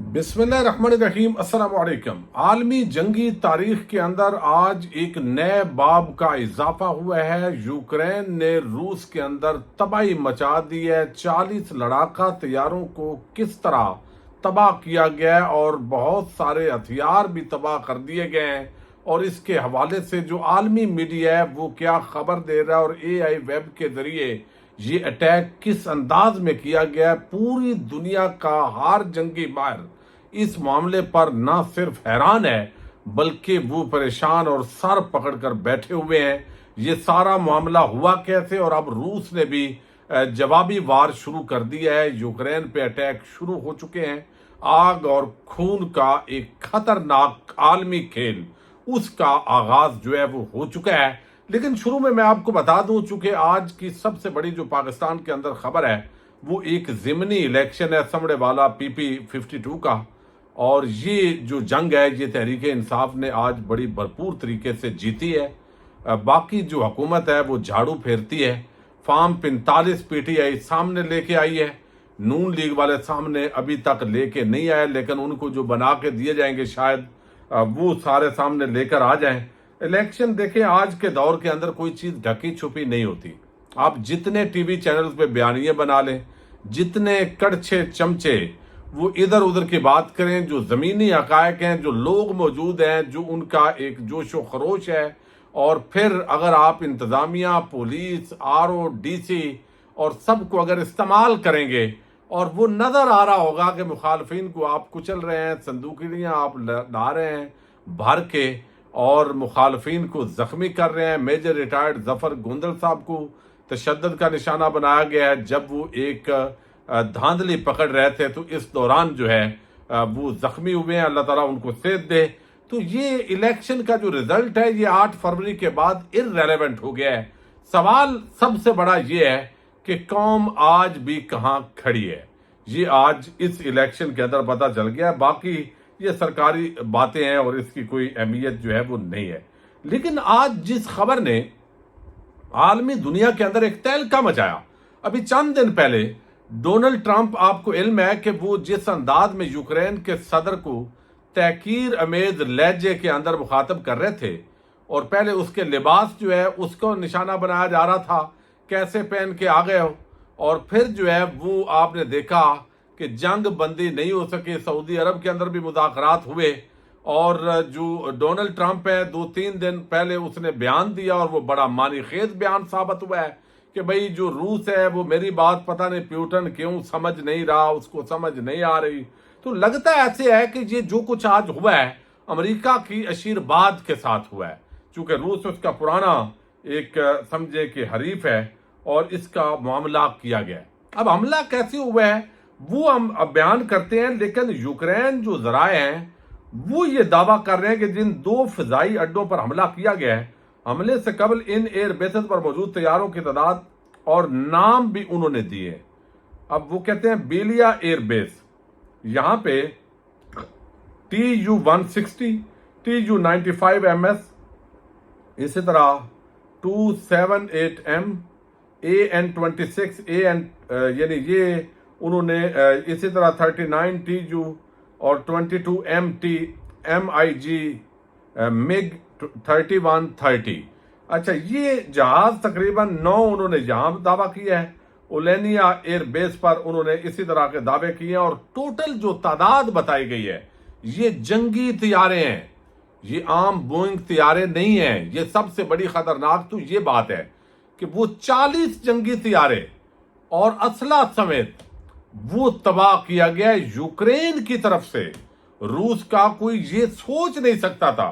बिस्मिल्लाहिर्रहमानिर्रहीम अस्सलाम वालेकुम। आलमी जंगी तारीख के अंदर आज एक नए बाब का इजाफा हुआ है। यूक्रेन ने रूस के अंदर तबाही मचा दी है। 40 लड़ाका तैयारों को किस तरह तबाह किया गया है और बहुत सारे हथियार भी तबाह कर दिए गए हैं, और इसके हवाले से जो आलमी मीडिया है वो क्या खबर दे रहा है और AI वेब के जरिए ये अटैक किस अंदाज में किया गया है। पूरी दुनिया का हर जंगी माहिर इस मामले पर ना सिर्फ हैरान है बल्कि वो परेशान और सर पकड़कर बैठे हुए हैं। ये सारा मामला हुआ कैसे, और अब रूस ने भी जवाबी वार शुरू कर दिया है। यूक्रेन पे अटैक शुरू हो चुके हैं। आग और खून का एक खतरनाक आलमी खेल, उसका आगाज जो है वो हो चुका है। लेकिन शुरू में मैं आपको बता दूं, चूंकि आज की सबसे बड़ी जो पाकिस्तान के अंदर खबर है वो एक ज़िमनी इलेक्शन है समड़े वाला PP52 का, और ये जो जंग है ये तहरीक इंसाफ ने आज बड़ी भरपूर तरीके से जीती है। बाकी जो हुकूमत है वो झाड़ू फेरती है। फार्म 45 PTI सामने लेके आई है। नून लीग वाले सामने अभी तक लेके नहीं आए, लेकिन उनको जो बना के दिए जाएंगे शायद वो सारे सामने लेकर आ जाएं। इलेक्शन देखें, आज के दौर के अंदर कोई चीज़ ढकी छुपी नहीं होती। आप जितने टीवी चैनल्स पे बयानिए बना लें, जितने कड़छे चमचे वो इधर उधर की बात करें, जो ज़मीनी हकायक हैं, जो लोग मौजूद हैं, जो उनका एक जोश व खरोश है, और फिर अगर आप इंतज़ामिया, पुलिस, RO, DC और सबको अगर इस्तेमाल करेंगे, और वो नज़र आ रहा होगा कि मुखालफिन को आप कुचल रहे हैं, संदूकियाँ आप ला रहे हैं भर के, और मुखालफिन को ज़ख्मी कर रहे हैं। मेजर रिटायर्ड जफ़र गोंदल साहब को तशद्दुद का निशाना बनाया गया है जब वो एक धांधली पकड़ रहे थे, तो इस दौरान जो है वो जख्मी हुए हैं। अल्लाह ताला उनको सेहत दे। तो ये इलेक्शन का जो रिजल्ट है ये 8 फरवरी के बाद इररेलेवेंट हो गया है। सवाल सबसे बड़ा ये है कि कौम आज भी कहाँ खड़ी है, ये आज इस इलेक्शन के अंदर पता चल गया। बाकी ये सरकारी बातें हैं और इसकी कोई अहमियत जो है वो नहीं है। लेकिन आज जिस खबर ने आलमी दुनिया के अंदर एक तहलका मचाया, अभी चंद दिन पहले डोनाल्ड ट्रंप, आपको इल्म है कि वो जिस अंदाज में यूक्रेन के सदर को तहकीर अमेज लहजे के अंदर मुखातब कर रहे थे, और पहले उसके लिबास जो है उसको निशाना बनाया जा रहा था, कैसे पहन के आ गए हो, और फिर जो है वो आपने देखा कि जंग बंदी नहीं हो सके। सऊदी अरब के अंदर भी मुज़ाकरात हुए, और जो डोनाल्ड ट्रंप है 2-3 दिन पहले उसने बयान दिया, और वो बड़ा मानी खेज बयान साबित हुआ है कि भाई जो रूस है वो मेरी बात पता नहीं प्यूटन क्यों समझ नहीं रहा, उसको समझ नहीं आ रही। तो लगता ऐसे है कि ये जो कुछ आज हुआ है अमेरिका की आशीर्वाद के साथ हुआ है, चूंकि रूस उसका पुराना एक समझे कि हरीफ है, और इसका मामला किया गया है। अब हमला कैसे हुआ है वो हम अब बयान करते हैं, लेकिन यूक्रेन जो जराए हैं वो ये दावा कर रहे हैं कि जिन 2 फिजाई अड्डों पर हमला किया गया है, हमले से कबल इन एयर बेसेस पर मौजूद तैयारों की तादाद और नाम भी उन्होंने दिए। अब वो कहते हैं बेलिया एयर बेस, यहां पे TU-160, TU-95MS, इसी तरह 278M, AN-26, यानी ये उन्होंने इसी तरह 39 TU और 22MT MiG MiG 3130। अच्छा, ये जहाज तकरीबन 9 उन्होंने यहां दावा किया है। ओलेनिया एयर बेस पर उन्होंने इसी तरह के दावे किए हैं, और टोटल जो तादाद बताई गई है ये जंगी तैयारे हैं, ये आम बोइंग तैयारे नहीं हैं। ये सबसे बड़ी खतरनाक तो ये बात है कि वो 40 जंगी तैयारे और असला समेत वो तबाह किया गया यूक्रेन की तरफ से। रूस का कोई ये सोच नहीं सकता था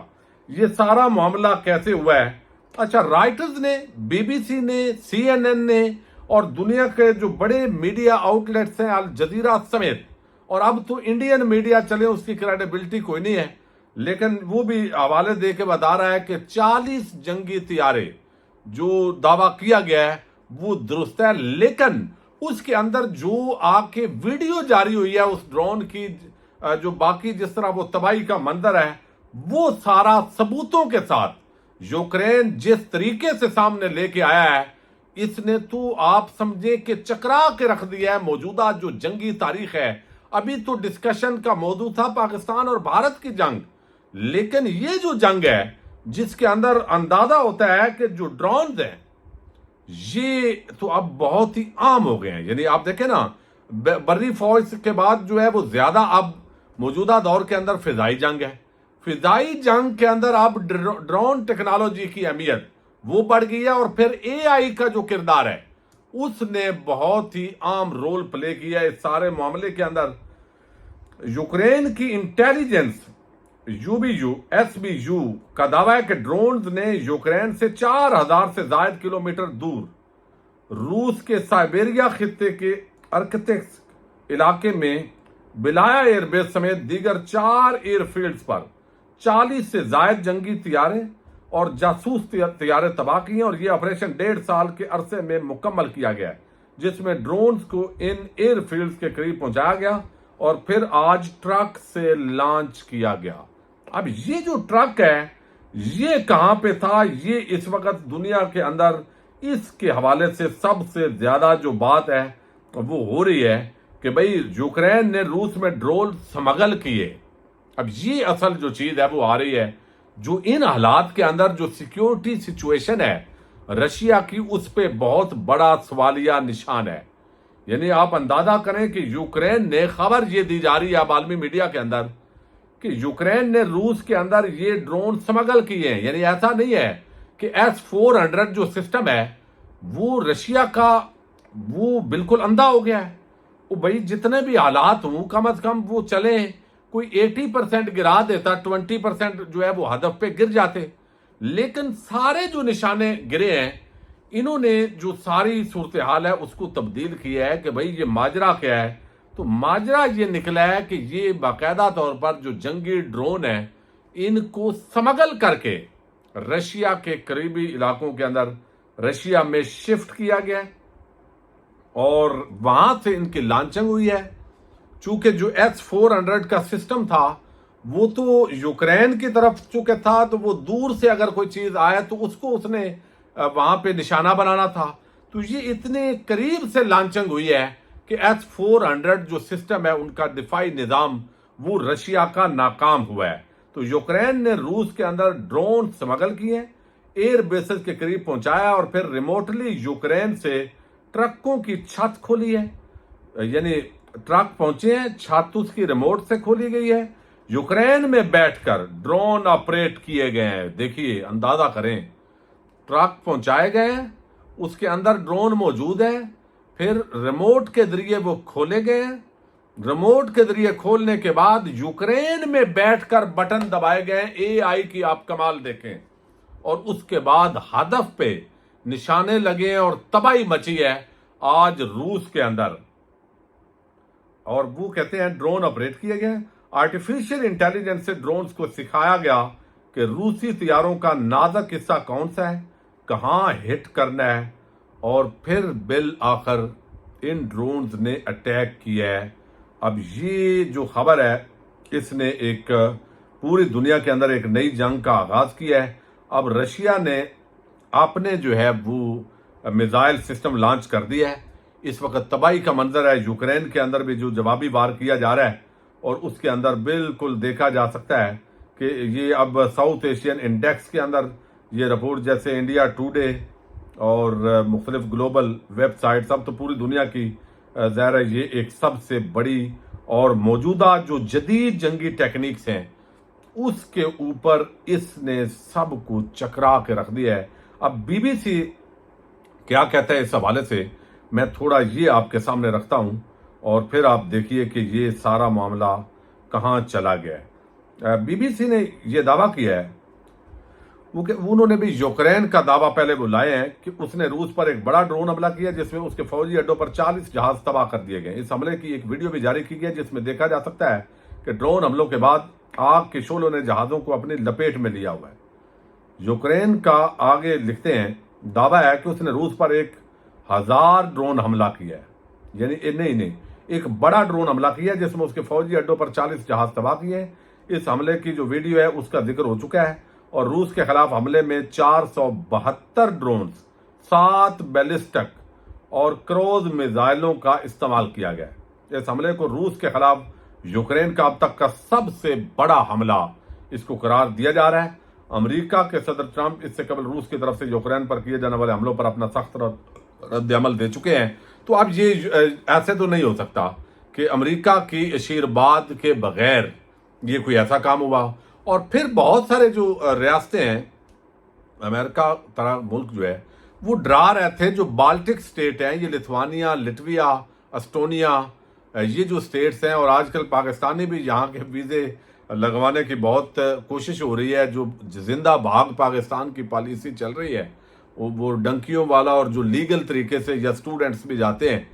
ये सारा मामला कैसे हुआ है। अच्छा, राइटर्स ने, BBC ने, CNN ने और दुनिया के जो बड़े मीडिया आउटलेट्स हैं अल जजीरा समेत, और अब तो इंडियन मीडिया चले उसकी क्रेडिबिलिटी कोई नहीं है, लेकिन वो भी हवाले दे के बता रहा है कि 40 जंगी तैयारे जो दावा किया गया है वो दुरुस्त है। लेकिन उसके अंदर जो आके वीडियो जारी हुई है उस ड्रोन की, जो बाकी जिस तरह वो तबाही का मंजर है, वो सारा सबूतों के साथ यूक्रेन जिस तरीके से सामने लेके आया है, इसने तो आप समझे कि चकरा के रख दिया है मौजूदा जो जंगी तारीख है ابھی تو ڈسکشن کا موضوع تھا پاکستان اور بھارت کی جنگ، لیکن یہ جو جنگ ہے جس کے اندر اندازہ ہوتا ہے کہ جو ڈرونز ہیں یہ تو اب بہت ہی عام ہو گئے ہیں. یعنی آپ دیکھیں نا، بری فوج کے بعد جو ہے وہ زیادہ اب موجودہ دور کے اندر فضائی جنگ ہے. فضائی جنگ کے اندر اب ڈرون ٹیکنالوجی کی اہمیت وہ بڑھ گئی ہے، اور پھر اے آئی کا جو کردار ہے اس نے بہت ہی عام رول پلے کیا ہے اس سارے معاملے کے اندر. یوکرین کی انٹیلیجنس SBU کا دعویٰ ہے کہ ڈرونز نے یوکرین سے 4000 سے زائد کلومیٹر دور روس کے سائبیریا خطے کے ارکتسک علاقے میں بلایا ایئر بیس سمیت دیگر 4 ایئر فیلڈز پر 40 سے زائد جنگی طیارے اور جاسوس طیارے تباہ کیے، اور یہ آپریشن 1.5 سال کے عرصے میں مکمل کیا گیا ہے، جس میں ڈرونز کو ان ایئر فیلڈز کے قریب پہنچایا گیا اور پھر آج ٹرک سے لانچ کیا گیا. اب یہ جو ٹرک ہے یہ کہاں پہ تھا؟ یہ اس وقت دنیا کے اندر اس کے حوالے سے سب سے زیادہ جو بات ہے وہ ہو رہی ہے کہ بھئی یوکرین نے روس میں ڈرون سمگل کیے. اب یہ اصل جو چیز ہے وہ آ رہی ہے، جو ان حالات کے اندر جو سیکیورٹی سچویشن ہے رشیا کی، اس پہ بہت بڑا سوالیہ نشان ہے. یعنی آپ اندازہ کریں کہ یوکرین نے، خبر یہ دی جا رہی ہے اب عالمی میڈیا کے اندر کہ یوکرین نے روس کے اندر یہ ڈرون سمگل کیے ہیں. یعنی ایسا نہیں ہے کہ S-400 جو سسٹم ہے وہ رشیا کا وہ بالکل اندھا ہو گیا ہے. وہ بھائی جتنے بھی حالات ہوں کم از کم وہ چلیں، کوئی 80% گرا دیتا، 20% جو ہے وہ ہدف پہ گر جاتے. لیکن سارے جو نشانے گرے ہیں انہوں نے جو ساری صورتحال ہے اس کو تبدیل کیا ہے کہ بھئی یہ ماجرا کیا ہے. تو ماجرا یہ نکلا ہے کہ یہ باقاعدہ طور پر جو جنگی ڈرون ہیں ان کو سمگل کر کے رشیا کے قریبی علاقوں کے اندر رشیا میں شفٹ کیا گیا ہے، اور وہاں سے ان کی لانچنگ ہوئی ہے. چونکہ جو S-400 کا سسٹم تھا وہ تو یوکرین کی طرف چونکہ تھا تو وہ دور سے اگر کوئی چیز آئے تو اس کو اس نے وہاں پہ نشانہ بنانا تھا. تو یہ اتنے قریب سے لانچنگ ہوئی ہے کہ S-400 جو سسٹم ہے ان کا دفاعی نظام وہ رشیا کا ناکام ہوا ہے. تو یوکرین نے روس کے اندر ڈرون سمگل کیے، ایئر بیسز کے قریب پہنچایا، اور پھر ریموٹلی یوکرین سے ٹرکوں کی چھت کھولی ہے. یعنی ٹرک پہنچے ہیں، چھت اس کی ریموٹ سے کھولی گئی ہے، یوکرین میں بیٹھ کر ڈرون آپریٹ کیے گئے ہیں. دیکھیے اندازہ کریں، ٹرک پہنچائے گئے ہیں، اس کے اندر ڈرون موجود ہے، پھر ریموٹ کے ذریعے وہ کھولے گئے ہیں، ریموٹ کے ذریعے کھولنے کے بعد یوکرین میں بیٹھ کر بٹن دبائے گئے. اے آئی کی آپ کمال دیکھیں، اور اس کے بعد ہدف پہ نشانے لگے ہیں اور تباہی مچی ہے آج روس کے اندر. اور وہ کہتے ہیں ڈرون آپریٹ کیے گئے. آرٹیفیشل انٹیلیجنس سے ڈرونز کو سکھایا گیا کہ روسی طیاروں کا نازک حصہ کون سا ہے، کہاں ہٹ کرنا ہے، اور پھر بالآخر ان ڈرونز نے اٹیک کیا ہے. اب یہ جو خبر ہے اس نے ایک پوری دنیا کے اندر ایک نئی جنگ کا آغاز کیا ہے. اب رشیا نے اپنے جو ہے وہ میزائل سسٹم لانچ کر دیا ہے. اس وقت تباہی کا منظر ہے. یوکرین کے اندر بھی جو جوابی وار کیا جا رہا ہے، اور اس کے اندر بالکل دیکھا جا سکتا ہے کہ یہ اب ساؤتھ ایشین انڈیکس کے اندر یہ رپورٹ جیسے انڈیا ٹوڈے اور مختلف گلوبل ویب سائٹس، اب تو پوری دنیا کی ظاہر ہے یہ ایک سب سے بڑی اور موجودہ جو جدید جنگی ٹیکنیکس ہیں اس کے اوپر اس نے سب کو چکرا کے رکھ دیا ہے. اب BBC کیا کہتا ہے اس حوالے سے میں تھوڑا یہ آپ کے سامنے رکھتا ہوں، اور پھر آپ دیکھیے کہ یہ سارا معاملہ کہاں چلا گیا ہے. BBC نے یہ دعویٰ کیا ہے انہوں نے بھی یوکرین کا دعویٰ پہلے وہ لائے ہیں کہ اس نے روس پر ایک بڑا ڈرون حملہ کیا جس میں اس کے فوجی اڈوں پر 40 جہاز تباہ کر دیے گئے. اس حملے کی ایک ویڈیو بھی جاری کی گئی جس میں دیکھا جا سکتا ہے کہ ڈرون حملوں کے بعد آگ کے شعلوں نے جہازوں کو اپنی لپیٹ میں لیا ہوا ہے. یوکرین کا آگے لکھتے ہیں دعویٰ ہے کہ اس نے روس پر 1000 ڈرون حملہ کیا ہے. یعنی نہیں ایک بڑا ڈرون حملہ کیا ہے جس میں اس کے فوجی اڈوں پر 40 جہاز تباہ کیے ہیں. اس حملے کی جو ویڈیو ہے اس کا ذکر ہو چکا ہے، اور روس کے خلاف حملے میں 472 ڈرونز، 7 بیلسٹک اور کروز میزائلوں کا استعمال کیا گیا ہے. इस हमले को रूस के खिलाफ यूक्रेन का अब तक का सबसे बड़ा हमला इसको करार दिया जा रहा है। अमेरिका के सदर ट्रंप इससे कबल रूस की तरफ से यूक्रेन पर किए जाने वाले हमलों पर अपना सख्त रद्द अमल दे चुके हैं। तो अब ये ऐसे तो नहीं हो सकता कि अमेरिका की आशीर्वाद के बगैर ये कोई ऐसा काम हुआ। और फिर बहुत सारे जो रियासतें हैं, अमेरिका तरह मुल्क जो है वो डरा रहे थे, जो बाल्टिक स्टेट हैं, ये लिथुआनिया, लिटविया, एस्टोनिया, ये जो स्टेट्स हैं, और आजकल पाकिस्तानी भी यहाँ के वीज़े लगवाने की बहुत कोशिश हो रही है। जो जिंदा भाग पाकिस्तान की पॉलिसी चल रही है वो डंकियों वाला, और जो लीगल तरीके से या स्टूडेंट्स भी जाते हैं,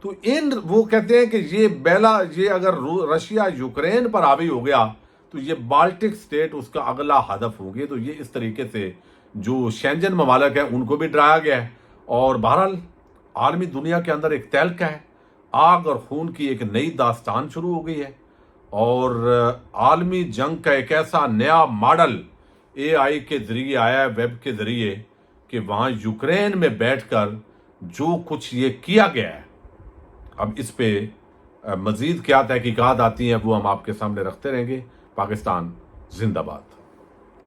तो वो कहते हैं कि ये अगर रशिया यूक्रेन पर हावी हो गया तो ये बाल्टिक स्टेट उसका अगला हदफ होंगे। तो ये इस तरीके से जो शेंजन ममालिक है उनको भी डराया गया है। और बहरहाल आलमी दुनिया के अंदर एक तहलका है, आग और खून की एक नई दास्तान शुरू हो गई है। और आलमी जंग का एक ऐसा नया मॉडल AI के जरिए आया है, वेब के जरिए, कि वहाँ यूक्रेन में बैठकर जो कुछ ये किया गया है, अब इस पे मज़ीद क्या तहकीकात आती हैं वो हम आपके सामने रखते रहेंगे। पाकिस्तान जिंदाबाद।